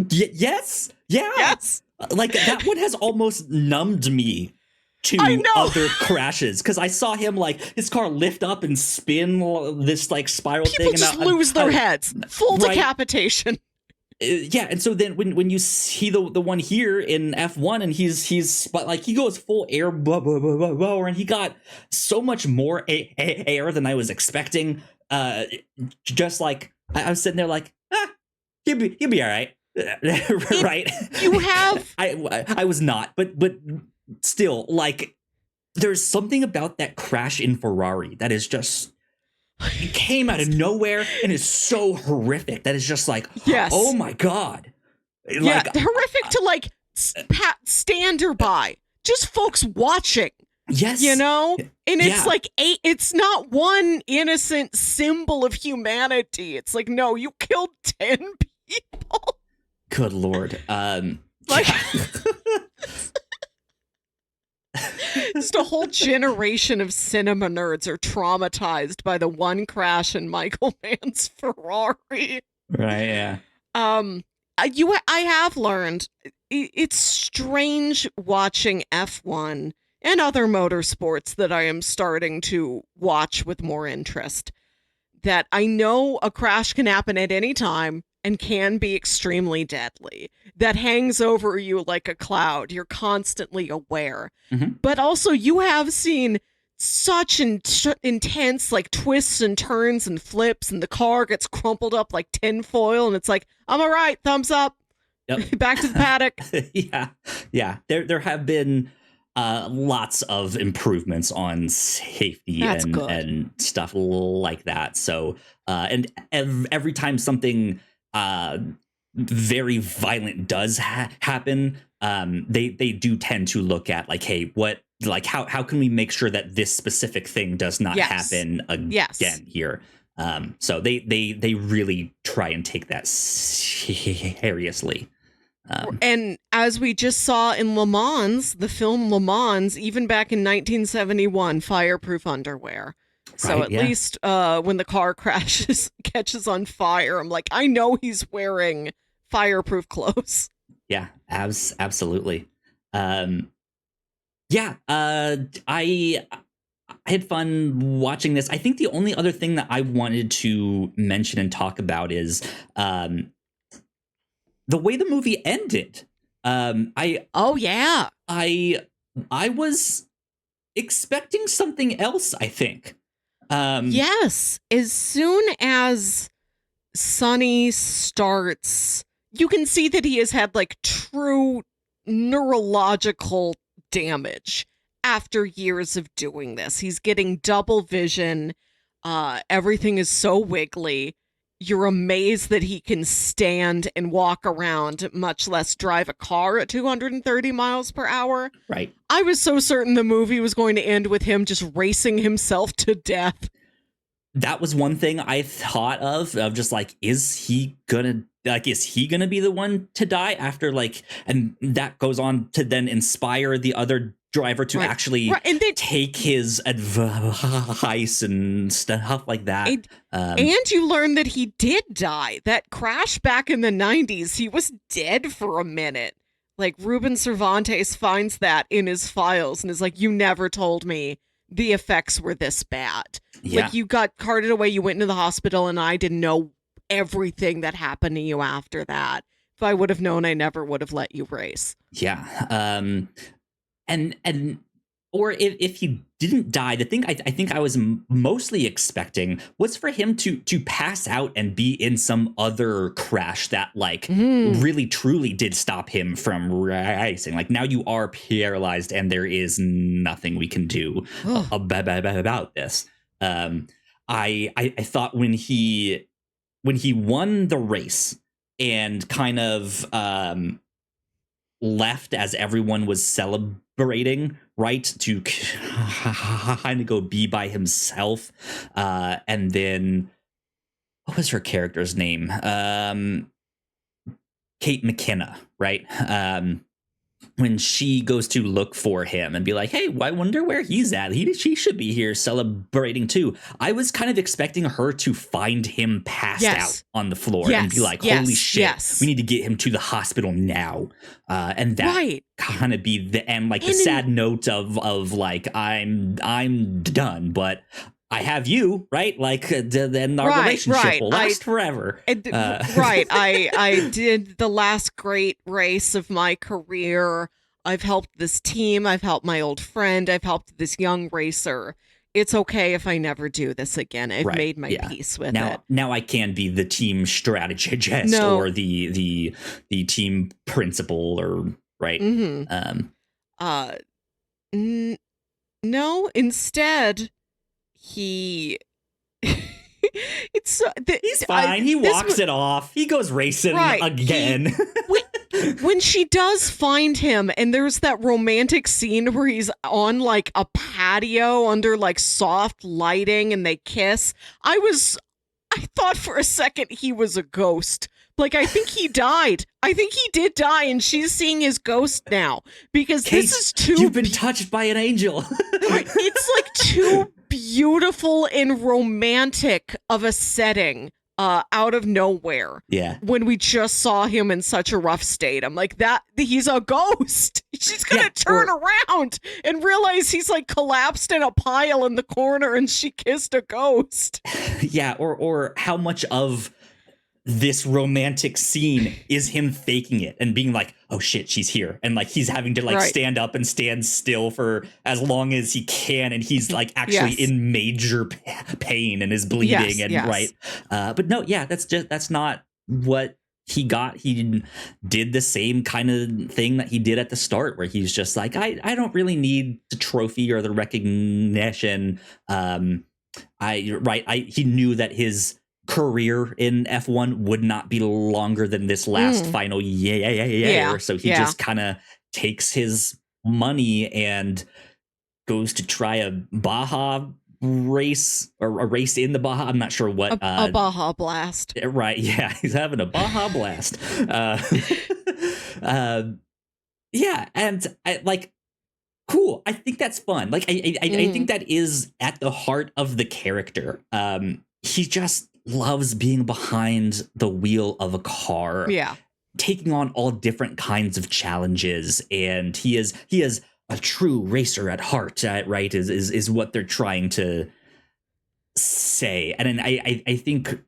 Yes. Yeah. Yes. Like that one has almost numbed me to other crashes, because I saw him like his car lift up and spin this like spiral People thing. People just lose their heads. Full decapitation. Yeah, and so then when you see the one here in F1 and he's but like he goes full air and he got so much more air than I was expecting. Just like I was sitting there like, he'll be all right. Right. You have I was not, but still, like, there's something about that crash in Ferrari that is just, it came out of nowhere and is so horrific that is just like, oh my God. Like, horrific to like stand or by, just folks watching. Yes. You know? And it's like it's not one innocent symbol of humanity. It's like, no, you killed 10 people. Good Lord. Like just a whole generation of cinema nerds are traumatized by the one crash in Michael Mann's Ferrari. Right, yeah. I have learned it's strange watching F1 and other motorsports that I am starting to watch with more interest. That I know a crash can happen at any time and can be extremely deadly. That hangs over you like a cloud. You're constantly aware. Mm-hmm. But also you have seen such intense like twists and turns and flips, and the car gets crumpled up like tinfoil, and it's like, I'm all right, thumbs up. Yep. Back to the paddock. Yeah. There have been lots of improvements on safety and stuff like that. So and every time something very violent does happen, they do tend to look at like, hey, what, like how can we make sure that this specific thing does not happen again here? So they really try and take that seriously. And as we just saw in Le Mans, the film Le Mans, even back in 1971, fireproof underwear. So at least when the car catches on fire, I'm like, I know he's wearing fireproof clothes. Yeah, absolutely. I had fun watching this. I think the only other thing that I wanted to mention and talk about is the way the movie ended. I was expecting something else, I think. Yes, as soon as Sonny starts, you can see that he has had like true neurological damage after years of doing this. He's getting double vision. Everything is so wiggly. You're amazed that he can stand and walk around, much less drive a car at 230 miles per hour. Right. I was so certain the movie was going to end with him just racing himself to death. That was one thing I thought of just like, is he gonna be the one to die after, like, and that goes on to then inspire the other driver to actually take his advice and stuff like that. And you learn that he did die. That crash back in the 90s, he was dead for a minute. Like, Ruben Cervantes finds that in his files and is like, you never told me the effects were this bad. Yeah. Like, you got carted away, you went into the hospital, and I didn't know everything that happened to you after that. If I would have known, I never would have let you race. Yeah. Or if he didn't die, the thing I think I was mostly expecting was for him to pass out and be in some other crash that like really truly did stop him from racing. Like, now you are paralyzed and there is nothing we can do about this. I thought when he won the race and kind of left as everyone was celebrating, right, to kind of go be by himself, and then what was her character's name? Kate McKenna, right? When she goes to look for him and be like, hey, I wonder where he's at. She should be here celebrating too. I was kind of expecting her to find him passed out on the floor and be like, holy shit, we need to get him to the hospital now. And that kind of be the end, like the sad note of like, I'm done, but I have you, right? Like, then our relationship will last forever. I did the last great race of my career. I've helped this team. I've helped my old friend. I've helped this young racer. It's okay if I never do this again. I've made my peace with it. Now I can be the team strategist or the team principal or right. No, instead. He's fine. He walks it off. He goes racing again. When she does find him, and there's that romantic scene where he's on like a patio under like soft lighting and they kiss, I thought for a second he was a ghost. Like, I think he died. I think he did die, and she's seeing his ghost now. Because Kate, this is too... You've been touched by an angel. It's like too beautiful and romantic of a setting out of nowhere. Yeah. When we just saw him in such a rough state. I'm like, he's a ghost. She's going to turn around and realize he's like collapsed in a pile in the corner and she kissed a ghost. Yeah, or how much of this romantic scene is him faking it and being like, oh shit, she's here, and like he's having to like stand up and stand still for as long as he can, and he's like actually in major pain and is bleeding but no, that's not what he got. He did the same kind of thing that he did at the start, where he's just like, I don't really need the trophy or the recognition. He knew that his career in F1 would not be longer than this last final year. So he just kind of takes his money and goes to try a Baja race or a race in the Baja. I'm not sure what. A Baja blast. Right. Yeah. He's having a Baja blast. Yeah. And cool. I think that's fun. Like, I think that is at the heart of the character. He just loves being behind the wheel of a car, taking on all different kinds of challenges, and he is a true racer at heart, right? Is what they're trying to say. And I think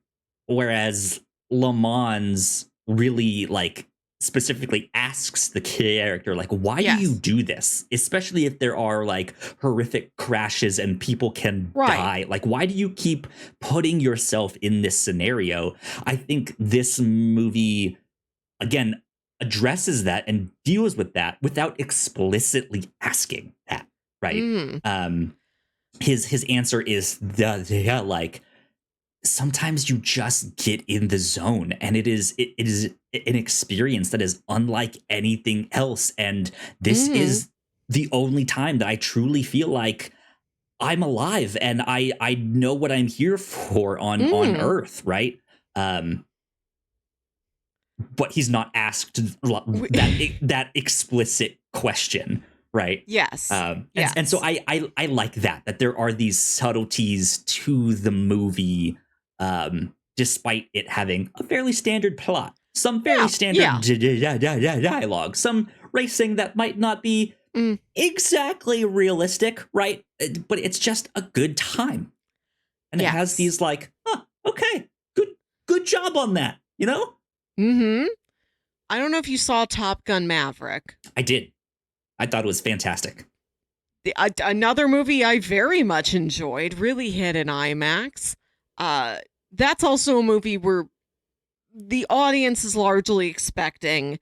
whereas Le Mans really like specifically asks the character, like, why do you do this? Especially if there are like horrific crashes and people can die. Like, why do you keep putting yourself in this scenario? I think this movie, again, addresses that and deals with that without explicitly asking that, right? His answer is like, sometimes you just get in the zone, and it is an experience that is unlike anything else. And this is the only time that I truly feel like I'm alive and I know what I'm here for on Earth, right? But he's not asked that explicit question, right? Yes. And so I like that there are these subtleties to the movie, despite it having a fairly standard plot, some fairly standard dialogue, some racing that might not be exactly realistic, right? But it's just a good time. And it has these like, okay, good job on that, you know? I don't know if you saw Top Gun Maverick. I did. I thought it was fantastic. Another movie I very much enjoyed, really hit in IMAX. That's also a movie where the audience is largely expecting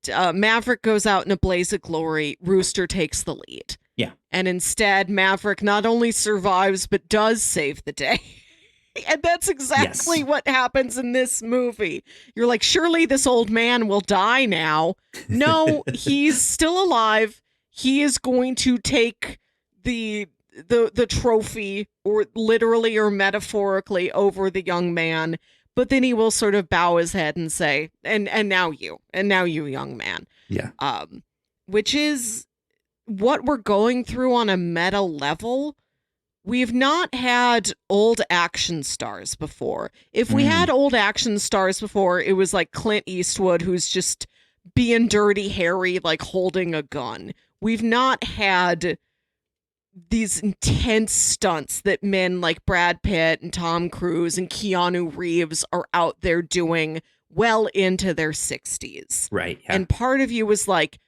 Maverick goes out in a blaze of glory, Rooster takes the lead. Yeah. And instead, Maverick not only survives, but does save the day. And that's exactly what happens in this movie. You're like, surely this old man will die now. No, he's still alive. He is going to take the the trophy, or literally or metaphorically, over the young man, but then he will sort of bow his head and say, and now you, young man. Yeah. Which is what we're going through on a meta level. We've not had old action stars before. If we had old action stars before, it was like Clint Eastwood, who's just being Dirty Harry, like holding a gun. We've not had these intense stunts that men like Brad Pitt and Tom Cruise and Keanu Reeves are out there doing well into their 60s. Right. Yeah. And part of you was like,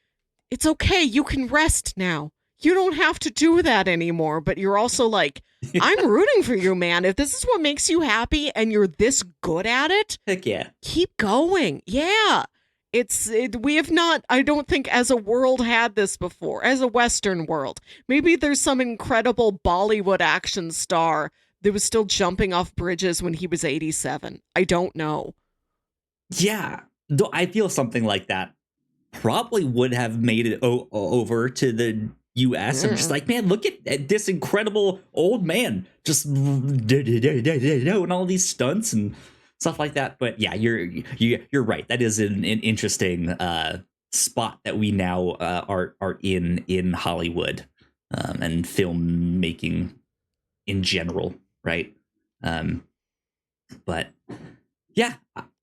it's okay, you can rest now. You don't have to do that anymore. But you're also like, I'm rooting for you, man. If this is what makes you happy and you're this good at it, heck yeah, keep going. Yeah. We have not, I don't think, as a world had this before, as a Western world. Maybe there's some incredible Bollywood action star that was still jumping off bridges when he was 87. I don't know. Yeah. Though I feel something like that probably would have made it over to the US. I'm just like, man, look at this incredible old man just and all these stunts and stuff like that. But yeah, you're right. That is an interesting spot that we now are in Hollywood and filmmaking in general, right? But yeah,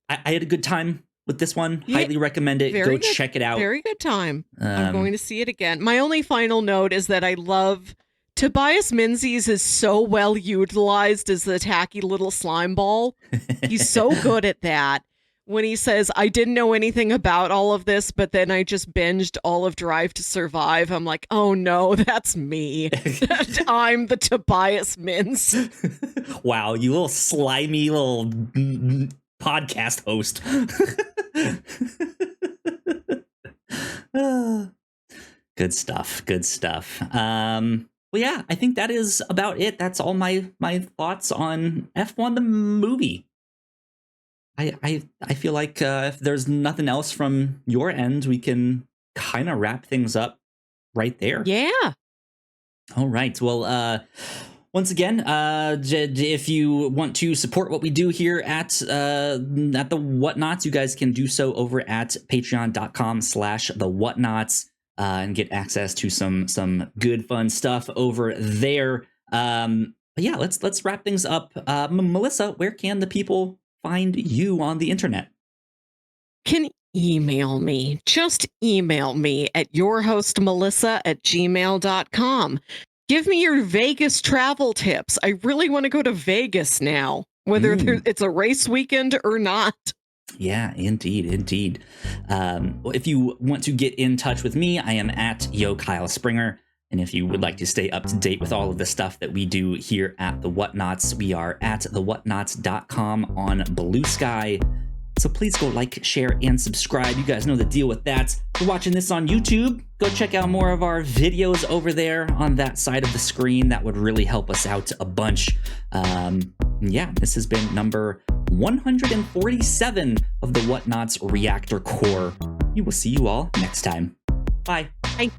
I had a good time with this one. Yeah, highly recommend it. Go check it out. Very good time. I'm going to see it again. My only final note is that I love Tobias Menzies is so well utilized as the tacky little slime ball. He's so good at that. When he says, I didn't know anything about all of this, but then I just binged all of Drive to Survive. I'm like, oh no, that's me. I'm the Tobias Menz. Wow, you little slimy little podcast host. Good stuff. Well, yeah, I think that is about it. That's all my thoughts on F1 the movie. I feel like if there's nothing else from your end, we can kind of wrap things up right there. Yeah. All right. Well, once again, if you want to support what we do here at the Whatnauts, you guys can do so over at patreon.com/the Whatnauts and get access to some good fun stuff over there. But yeah, let's wrap things up. Melissa, where can the people find you on the internet? Can email me. Just email me at yourhostmelissa@gmail.com. Give me your Vegas travel tips. I really want to go to Vegas now, whether it's a race weekend or not. Yeah, indeed. If you want to get in touch with me, I am at Kyle Springer. And if you would like to stay up to date with all of the stuff that we do here at the Whatnauts, we are at thewhatnauts.com on Blue Sky. So please go like, share, and subscribe. You guys know the deal with that. If you're watching this on YouTube, go check out more of our videos over there on that side of the screen. That would really help us out a bunch. Yeah, this has been number 147 of the Whatnauts Reactor Core. We will see you all next time. Bye. Bye.